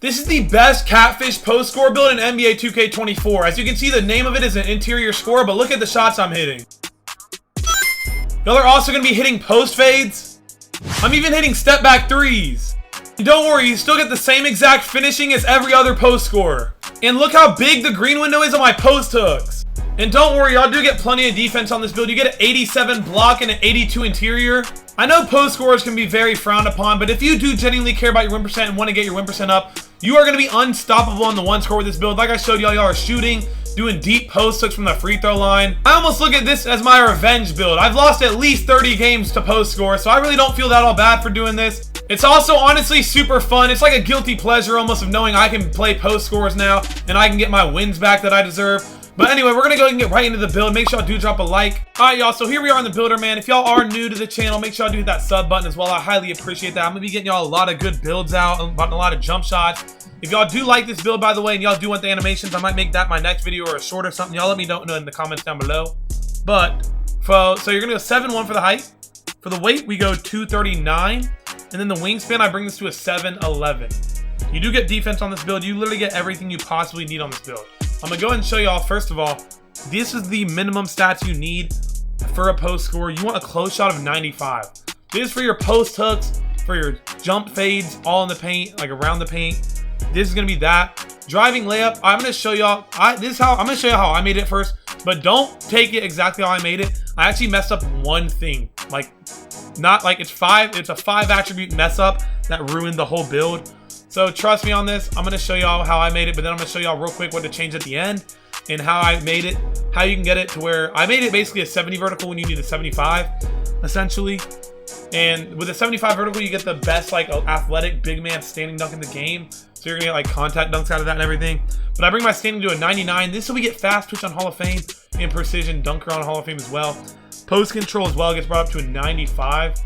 This is the best catfish post score build in NBA 2K24. As you can see, the name of it is an interior score, but look at the shots I'm hitting. Y'all are also going to be hitting post fades. I'm even hitting step back threes. And don't worry, you still get the same exact finishing as every other post scorer. And look how big the green window is on my post hooks. And don't worry, y'all do get plenty of defense on this build. You get an 87 block and an 82 interior. I know post scorers can be very frowned upon, but if you do genuinely care about your win percent and want to get your win percent up, you are going to be unstoppable on the one score with this build. Like I showed y'all, y'all are shooting, doing deep post hooks from the free throw line. I almost look at this as my revenge build. I've lost at least 30 games to post score, so I really don't feel that all bad for doing this. It's also honestly super fun. It's like a guilty pleasure almost of knowing I can play post scores now and I can get my wins back that I deserve. But anyway, we're going to go and get right into the build. Make sure y'all do drop a like. Alright, y'all, so here we are in the builder, man. If y'all are new to the channel, make sure y'all do hit that sub button as well. I highly appreciate that. I'm going to be getting y'all a lot of good builds out, a lot of jump shots. If y'all do like this build, by the way, and y'all do want the animations, I might make that my next video or a short or something. Y'all let me know in the comments down below. But, so you're going to go 7'1" for the height. For the weight, we go 239. And then the wingspan, I bring this to a 7'11". You do get defense on this build. You literally get everything you possibly need on this build. I'm going to go ahead and show y'all, first of all, this is the minimum stats you need for a post score. You want a close shot of 95. This is for your post hooks, for your jump fades, all in the paint, like around the paint. This is going to be that. Driving layup, I'm going to show y'all, I'm going to show you how I made it first, but don't take it exactly how I made it. I actually messed up one thing. Like, not like it's a 5 attribute mess up that ruined the whole build. So trust me on this. I'm going to show y'all how I made it, but then I'm going to show y'all real quick what to change at the end and how I made it, how you can get it to where I made it basically a 70 vertical when you need a 75, essentially. And with a 75 vertical, you get the best like athletic big man standing dunk in the game. So you're going to get like contact dunks out of that and everything. But I bring my standing to a 99. This will we get fast twitch on Hall of Fame and precision dunker on Hall of Fame as well. Post control as well gets brought up to a 95.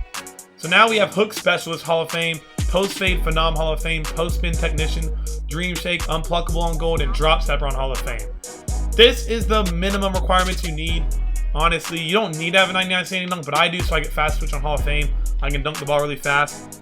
So now we have hook specialist Hall of Fame, post fade phenom Hall of Fame, post spin technician, dream shake, unpluckable on gold, and drop stepper on Hall of Fame. This is the minimum requirements you need. Honestly, you don't need to have a 99 standing dunk, but I do, so I get fast switch on Hall of Fame. I can dunk the ball really fast.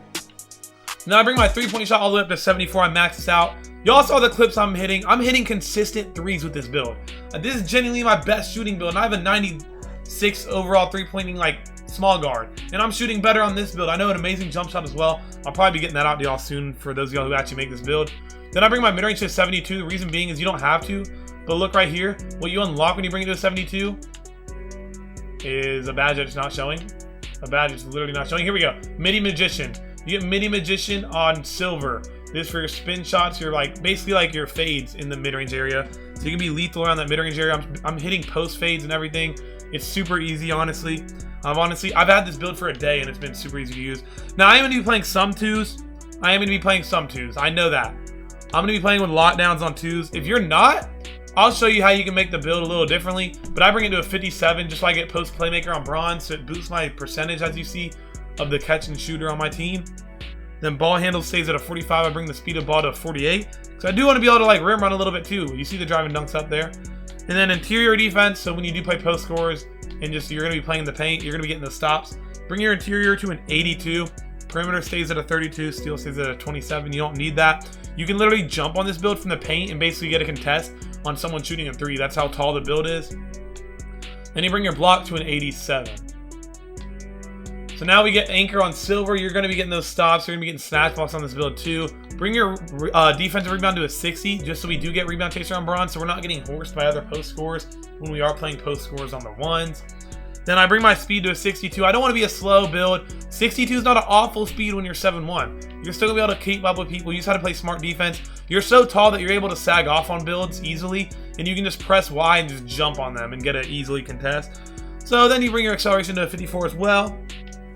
Now I bring my 3-point shot all the way up to 74. I max this out. Y'all saw the clips I'm hitting. I'm hitting consistent threes with this build. This is genuinely my best shooting build, and I have a 96 overall 3-pointing like small guard, and I'm shooting better on this build. I know an amazing jump shot as well. I'll probably be getting that out to y'all soon for those of y'all who actually make this build. Then I bring my mid-range to 72. The reason being is you don't have to, but look right here. What you unlock when you bring it to a 72 is a badge that's not showing. A badge is literally not showing. Here we go. Midi Magician. You get Midi Magician on silver. This for your spin shots, your like basically like your fades in the mid-range area. So you can be lethal around that mid-range area. I'm hitting post fades and everything. It's super easy, honestly. I've had this build for a day and it's been super easy to use. Now I am going to be playing some twos. I know that. I'm going to be playing with lockdowns on twos. If you're not, I'll show you how you can make the build a little differently. But I bring it to a 57 just so I get post playmaker on bronze. So it boosts my percentage, as you see, of the catch and shooter on my team. Then ball handle stays at a 45. I bring the speed of ball to a 48. So I do want to be able to like rim run a little bit too. You see the driving dunks up there. And then interior defense. So when you do play post scores, and just you're going to be playing the paint, you're going to be getting the stops. Bring your interior to an 82. Perimeter stays at a 32. Steal stays at a 27. You don't need that. You can literally jump on this build from the paint and basically get a contest on someone shooting a 3. That's how tall the build is. Then you bring your block to an 87. So now we get anchor on silver. You're going to be getting those stops. You're going to be getting snatch blocks on this build too. Bring your defensive rebound to a 60, just so we do get rebound chaser on bronze, so we're not getting horsed by other post scores when we are playing post scores on the ones. Then I bring my speed to a 62. I don't want to be a slow build. 62 is not an awful speed when you're 7'1". You're still going to be able to keep up with people. You just have to play smart defense. You're so tall that you're able to sag off on builds easily, and you can just press Y and just jump on them and get an easily contest. So then you bring your acceleration to a 54 as well.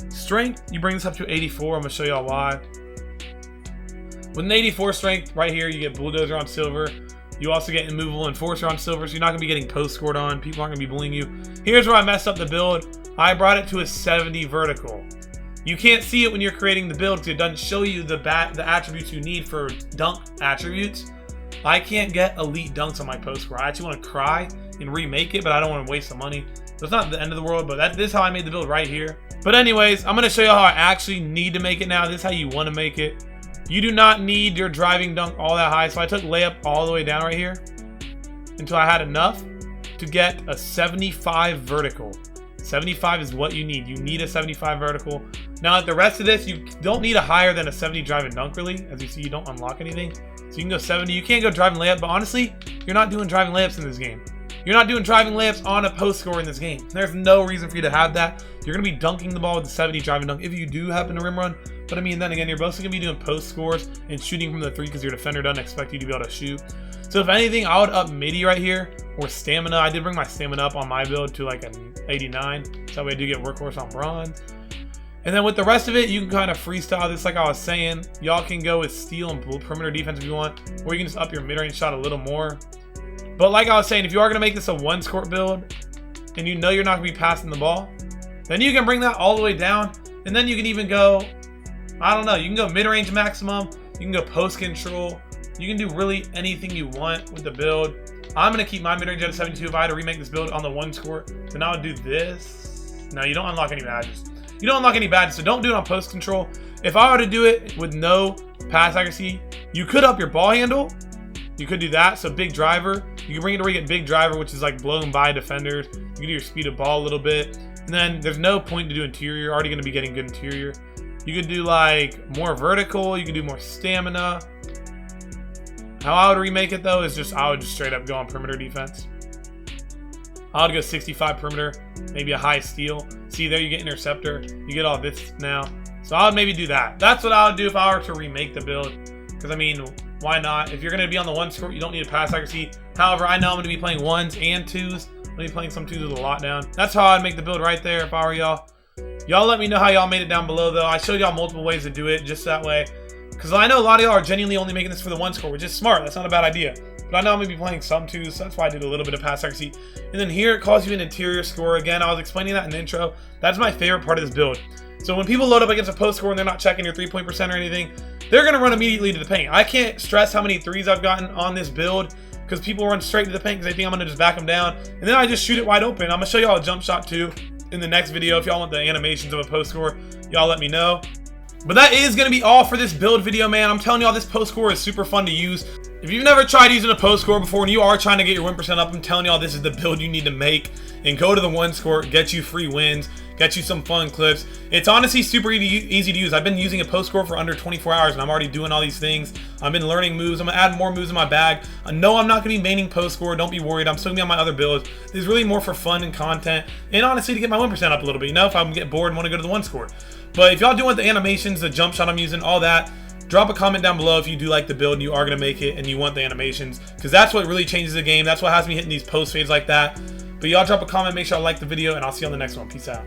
Strength, you bring this up to 84. I'm going to show y'all why. With an 84 strength, right here, you get bulldozer on silver. You also get immovable enforcer on silver, so you're not going to be getting post scored on. People aren't going to be bullying you. Here's where I messed up the build. I brought it to a 70 vertical. You can't see it when you're creating the build because it doesn't show you the attributes you need for dunk attributes. I can't get elite dunks on my post score. I actually want to cry and remake it, but I don't want to waste the money. So it's not the end of the world, but this is how I made the build right here. But anyways, I'm going to show you how I actually need to make it now. This is how you want to make it. You do not need your driving dunk all that high. So I took layup all the way down right here until I had enough to get a 75 vertical. 75 is what you need. You need a 75 vertical. Now, the rest of this, you don't need a higher than a 70 drive and dunk, really. As you see, you don't unlock anything. So you can go 70. You can't go driving layup, but honestly, you're not doing driving layups in this game. You're not doing driving layups on a post score in this game. There's no reason for you to have that. You're going to be dunking the ball with the 70 driving dunk if you do happen to rim run. But I mean, then again, you're mostly going to be doing post scores and shooting from the 3 because your defender doesn't expect you to be able to shoot. So if anything, I would up midi right here, or stamina. I did bring my stamina up on my build to like an 89. So that way I do get workhorse on bronze. And then with the rest of it, you can kind of freestyle this like I was saying. Y'all can go with steal and perimeter defense if you want, or you can just up your mid-range shot a little more. But like I was saying, if you are going to make this a 1-score build, and you know you're not going to be passing the ball, then you can bring that all the way down. And then you can even go, I don't know, you can go mid-range maximum, you can go post control, you can do really anything you want with the build. I'm going to keep my mid-range at a 72. If I had to remake this build on the 1-score, then I would do this. No, you don't unlock any badges. You don't unlock any badges, so don't do it on post control. If I were to do it with no pass accuracy, you could up your ball handle. You could do that, so big driver. You can bring it to where you get big driver, which is like blown by defenders. You can do your speed of ball a little bit. And then there's no point to do interior. You're already going to be getting good interior. You could do like more vertical. You could do more stamina. How I would remake it though is I would just straight up go on perimeter defense. I would go 65 perimeter, maybe a high steal. See there, you get interceptor. You get all this now. So I would maybe do that. That's what I would do if I were to remake the build. Because I mean, why not? If you're going to be on the 1-score, you don't need a pass accuracy. However, I know I'm going to be playing 1s and 2s. I'm going to be playing some 2s with a lot down. That's how I'd make the build right there if I were y'all. Y'all let me know how y'all made it down below though. I showed y'all multiple ways to do it just that way. Because I know a lot of y'all are genuinely only making this for the 1-score, which is smart. That's not a bad idea. But I know I'm going to be playing some 2s, so that's why I did a little bit of pass accuracy. And then here it calls you an interior score. Again, I was explaining that in the intro. That's my favorite part of this build. So when people load up against a post score and they're not checking your 3-point percent or anything, they're going to run immediately to the paint. I can't stress how many 3s I've gotten on this build because people run straight to the paint because they think I'm going to just back them down. And then I just shoot it wide open. I'm going to show y'all a jump shot too in the next video. If y'all want the animations of a post score, y'all let me know. But that is going to be all for this build video, man. I'm telling y'all, this post score is super fun to use. If you've never tried using a post score before and you are trying to get your win percent up, I'm telling y'all this is the build you need to make. And go to the 1-score, get you free wins, get you some fun clips. It's honestly super easy to use. I've been using a post score for under 24 hours and I'm already doing all these things. I've been learning moves. I'm going to add more moves in my bag. I know I'm not going to be maining post score. Don't be worried. I'm still going to be on my other builds. This is really more for fun and content and honestly to get my win percent up a little bit. You know, if I'm getting bored and want to go to the 1-score. But if y'all do want the animations, the jump shot I'm using, all that, drop a comment down below if you do like the build and you are going to make it and you want the animations. Because that's what really changes the game. That's what has me hitting these post fades like that. But y'all drop a comment, make sure I like the video, and I'll see you on the next one. Peace out.